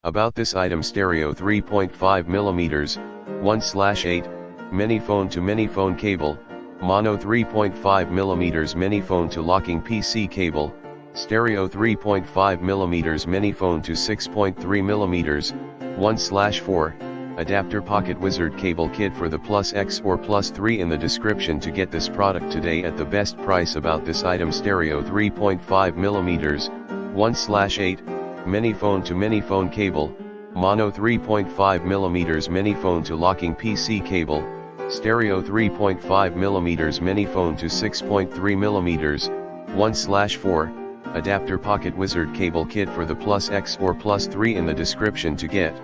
About this item: stereo 3.5mm, 1/8, mini phone to mini phone cable, mono 3.5mm mini phone to locking PC cable, stereo 3.5mm mini phone to 6.3mm, 1/4, adapter PocketWizard cable kit for the PlusX or Plus 3 in the description to get this product today at the best price. About this item: stereo 3.5mm, 1/8, mini phone to mini phone cable, mono 3.5mm mini phone to locking PC cable, stereo 3.5mm mini phone to 6.3mm, 1/4, adapter PocketWizard cable kit for the PlusX or Plus 3 in the description to get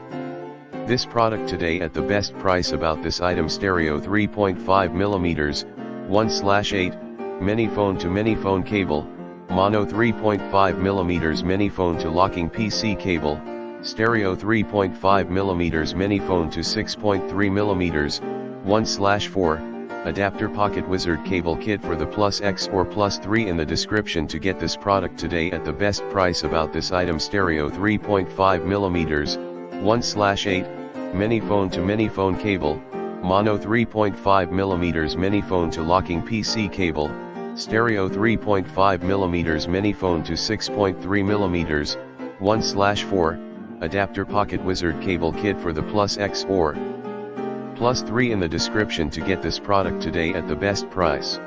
this product today at the best price. About this item: stereo 3.5mm, 1/8, mini phone to mini phone cable, mono 3.5mm mini phone to locking PC cable, stereo 3.5mm mini phone to 6.3mm, 1/4, adapter PocketWizard cable kit for the PlusX or Plus 3 in the description to get this product today at the best price. About this item: stereo 3.5mm, 1/8, mini phone to mini phone cable, mono 3.5mm mini phone to locking PC cable, stereo 3.5mm mini phone to 6.3mm, 1/4, adapter PocketWizard cable kit for the PlusX or Plus 3 in the description to get this product today at the best price.